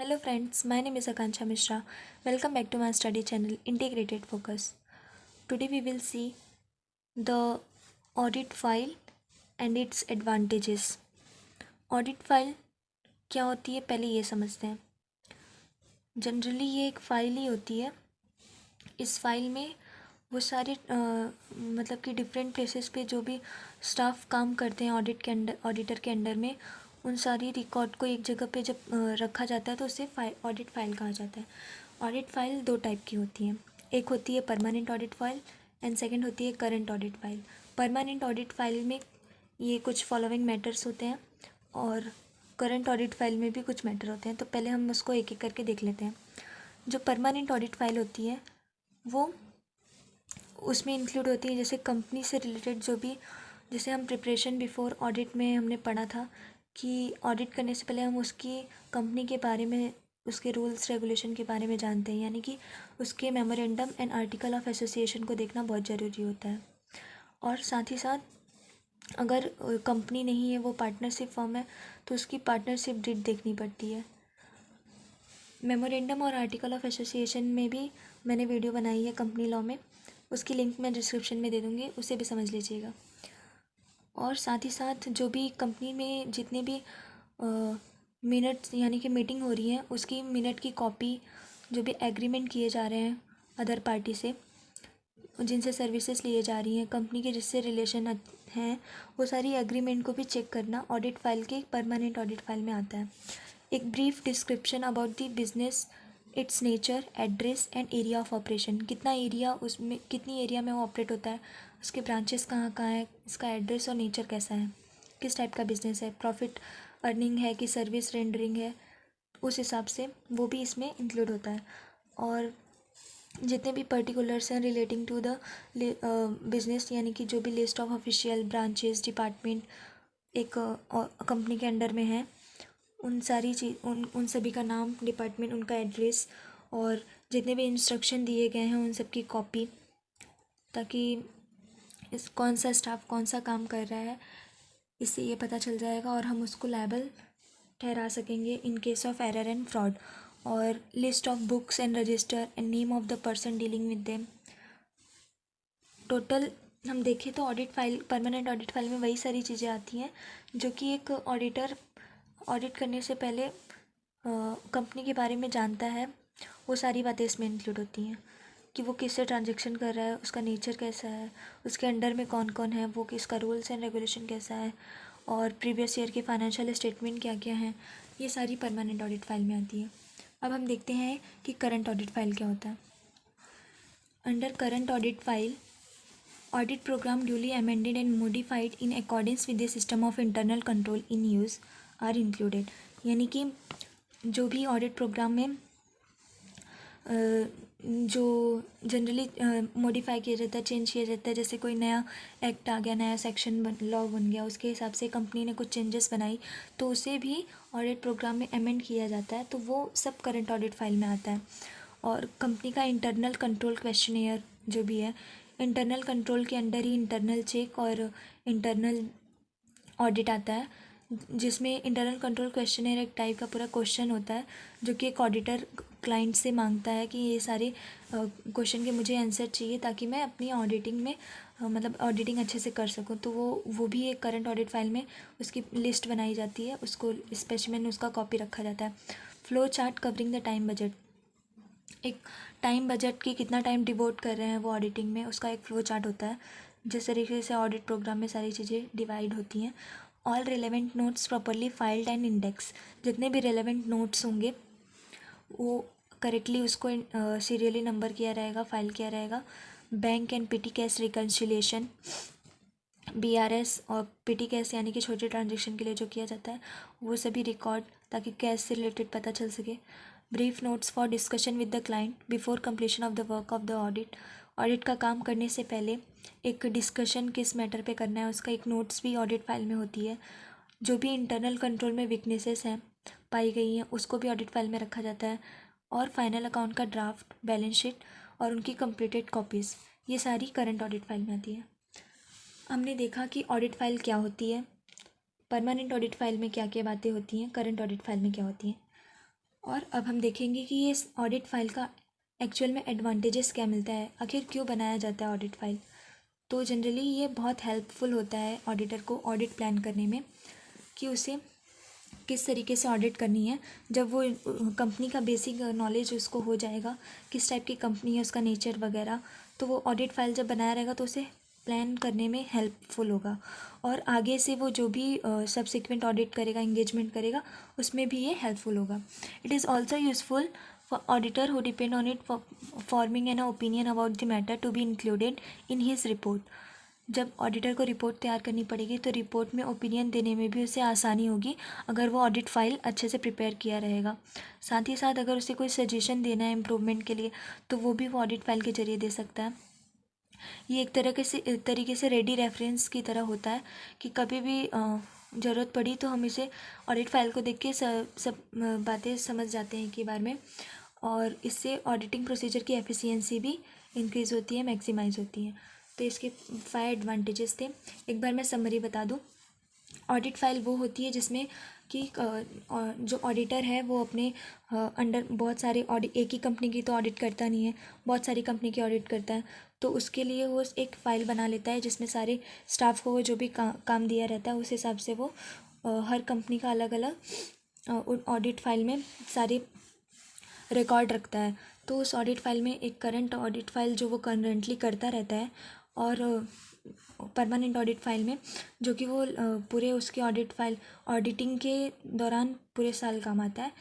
Hello friends, my name is Akanksha Mishra. Welcome back to my study channel Integrated Focus. Today we will see the audit file and its advantages. Audit file क्या होती है पहले ये समझते हैं. Generally ये एक file ही होती है. इस फाइल में वो सारे मतलब कि डिफरेंट प्लेसेस पे जो भी स्टाफ काम करते हैं ऑडिटर के अंडर में उन सारी रिकॉर्ड को एक जगह पे जब रखा जाता है तो उसे ऑडिट फाइल कहा जाता है. ऑडिट फाइल दो टाइप की होती हैं. एक होती है permanent audit file and second होती है current audit file. Permanent audit file में ये कुछ फॉलोइंग मैटर्स होते हैं और करंट ऑडिट फाइल में भी कुछ मैटर होते हैं. तो पहले हम उसको एक एक करके देख लेते हैं. जो परमानेंट ऑडिट फाइल होती है वो उसमें इंक्लूड होती है जैसे कंपनी से रिलेटेड जो भी, जैसे हम प्रिपरेशन बिफोर ऑडिट में हमने पढ़ा था कि ऑडिट करने से पहले हम उसकी कंपनी के बारे में, उसके रूल्स रेगुलेशन के बारे में जानते हैं, यानी कि उसके memorandum and article of association को देखना बहुत ज़रूरी होता है. और साथ ही साथ अगर कंपनी नहीं है, वो पार्टनरशिप फॉर्म है, तो उसकी पार्टनरशिप डीड देखनी पड़ती है. मेमोरेंडम और आर्टिकल ऑफ एसोसिएशन में भी मैंने वीडियो बनाई है कंपनी लॉ में, उसकी लिंक मैं डिस्क्रिप्शन में दे दूँगी, उसे भी समझ लीजिएगा. और साथ ही साथ जो भी कंपनी में जितने भी मिनट्स यानी कि मीटिंग हो रही है उसकी मिनट की कॉपी, जो भी एग्रीमेंट किए जा रहे हैं अदर पार्टी से, जिनसे सर्विसेज लिए जा रही हैं, कंपनी के जिससे रिलेशन हैं, वो सारी एग्रीमेंट को भी चेक करना ऑडिट फाइल के परमानेंट ऑडिट फाइल में आता है. एक brief description about the business, it's nature, address and area of operation. कितना एरिया, उसमें कितनी एरिया में वो ऑपरेट होता है, उसके ब्रांचेस कहाँ कहाँ है, इसका एड्रेस और नेचर कैसा है, किस टाइप का बिजनेस है, प्रॉफिट अर्निंग है कि सर्विस रेंडरिंग है, उस हिसाब से वो भी इसमें इंक्लूड होता है. और जितने भी पर्टिकुलर्स हैं रिलेटिंग टू द बिजनेस, यानी कि जो भी list of official branches department एक कंपनी के अंडर में है, उन सारी चीज़ उन सभी का नाम, डिपार्टमेंट, उनका एड्रेस और जितने भी इंस्ट्रक्शन दिए गए हैं उन सब की कॉपी, ताकि इस कौन सा स्टाफ कौन सा काम कर रहा है इससे ये पता चल जाएगा और हम उसको लायबल ठहरा सकेंगे in case of error and fraud. और list of books and register and name of the person dealing with them. Total हम देखें तो audit file, permanent audit file में वही सारी चीज़ें आती हैं जो कि एक ऑडिटर ऑडिट करने से पहले कंपनी के बारे में जानता है. वो सारी बातें इसमें इंक्लूड होती हैं कि वो किससे ट्रांजेक्शन कर रहा है, उसका नेचर कैसा है, उसके अंडर में कौन कौन है, वो किसका रूल्स एंड रेगुलेशन कैसा है, और प्रीवियस ईयर के फाइनेंशियल स्टेटमेंट क्या क्या हैं. ये सारी परमानेंट ऑडिट फाइल में आती है. अब हम देखते हैं कि करंट ऑडिट फाइल क्या होता है. Under current audit file, audit programme duly amended and modified in accordance with the system of internal control in use are included. यानी कि जो भी ऑडिट प्रोग्राम में जो जनरली मॉडिफाई किया जाता है, चेंज किया जाता है, जैसे कोई नया एक्ट आ गया, नया सेक्शन लॉ बन गया, उसके हिसाब से कंपनी ने कुछ चेंजेस बनाई, तो उसे भी ऑडिट प्रोग्राम में अमेंड किया जाता है, तो वो सब करंट ऑडिट फाइल में आता है. और कंपनी का इंटरनल कंट्रोल क्वेश्चनेयर जो भी है, इंटरनल कंट्रोल के अंडर ही इंटरनल चेक और इंटरनल ऑडिट आता है, जिसमें इंटरनल कंट्रोल क्वेश्चनेयर एक टाइप का पूरा क्वेश्चन होता है जो कि एक ऑडिटर क्लाइंट से मांगता है कि ये सारे क्वेश्चन के मुझे आंसर चाहिए ताकि मैं अपनी ऑडिटिंग में मतलब ऑडिटिंग अच्छे से कर सकूं. तो वो भी एक करंट ऑडिट फाइल में उसकी लिस्ट बनाई जाती है, उसको स्पेसिमेन उसका कॉपी रखा जाता है. Flow chart covering the time budget. एक टाइम बजट की कितना टाइम डिवोट कर रहे हैं वो ऑडिटिंग में, उसका एक फ्लो चार्ट होता है. जिस तरीके से ऑडिट प्रोग्राम में सारी चीज़ें डिवाइड होती हैं. All relevant notes properly filed and index. जितने भी रिलेवेंट नोट्स होंगे वो करेक्टली उसको सीरियली नंबर किया रहेगा, फाइल किया रहेगा. Bank and petty cash reconciliation, BRS और पिटी कैश यानी कि छोटे ट्रांजेक्शन के लिए जो किया जाता है वो सभी रिकॉर्ड, ताकि कैश से रिलेटेड पता चल सके. Brief notes for discussion with the client before completion of the work of the audit. Audit का काम करने से पहले एक डिस्कशन किस मैटर पे करना है उसका एक नोट्स भी ऑडिट फाइल में होती है. जो भी इंटरनल कंट्रोल में वीकनेसेस हैं पाई गई हैं उसको भी ऑडिट फाइल में रखा जाता है. और फाइनल अकाउंट का ड्राफ्ट, बैलेंस शीट और उनकी कंप्लीटेड कॉपीज़, ये सारी करंट ऑडिट फाइल में आती है. हमने देखा कि ऑडिट फाइल क्या होती है, परमानेंट ऑडिट फाइल में क्या क्या बातें होती हैं, करंट ऑडिट फाइल में क्या होती हैं. और अब हम देखेंगे कि ये ऑडिट फाइल का एक्चुअल में एडवांटेजेस क्या मिलता है, आखिर क्यों बनाया जाता है ऑडिट फाइल। तो जनरली ये बहुत हेल्पफुल होता है ऑडिटर को ऑडिट प्लान करने में, कि उसे किस तरीके से ऑडिट करनी है। जब वो कंपनी का बेसिक नॉलेज उसको हो जाएगा, किस टाइप की कंपनी है, उसका नेचर वगैरह, तो वो ऑडिट फाइल जब बनाया रहेगा तो उसे प्लान करने में हेल्पफुल होगा। और आगे से वो जो भी सब्सिक्वेंट ऑडिट करेगा, इंगेजमेंट करेगा, उसमें भी ये हेल्पफुल होगा। It is also useful for auditor who depend on it for forming an opinion about the matter to be included in his report. जब ऑडिटर को रिपोर्ट तैयार करनी पड़ेगी तो रिपोर्ट में ओपिनियन देने में भी उसे आसानी होगी, अगर वो ऑडिट फाइल अच्छे से प्रिपेयर किया रहेगा। साथ ही साथ अगर उसे कोई सजेशन देना है इम्प्रूवमेंट के लिए, तो वो भी वो ऑडिट फाइल के जरिए दे सकता है। ये एक तरीके से रेडी रेफरेंस की तरह होता है, कि कभी भी ज़रूरत पड़ी तो हम इसे ऑडिट फाइल को देख के सब बातें समझ जाते हैं के बारे में। और इससे ऑडिटिंग प्रोसीजर की एफिशिएंसी भी इंक्रीज़ होती है, मैक्सिमाइज होती है। तो इसके 5 एडवांटेजेस थे। एक बार मैं समरी बता दूं। ऑडिट फाइल वो होती है जिसमें कि जो ऑडिटर है वो अपने अंडर बहुत सारे ऑडिट, एक ही कंपनी की तो ऑडिट करता नहीं है, बहुत सारी कंपनी की ऑडिट करता है। तो उसके लिए वो एक फ़ाइल बना लेता है जिसमें सारे स्टाफ को वो जो भी काम दिया रहता है उस हिसाब से वो हर कंपनी का अलग अलग ऑडिट फाइल में सारे रिकॉर्ड रखता है। तो उस ऑडिट फाइल में एक करंट ऑडिट फाइल जो वो करंटली करता रहता है, और परमानेंट ऑडिट फाइल में जो कि वो पूरे उसके ऑडिट फाइल ऑडिटिंग के दौरान पूरे साल काम आता है।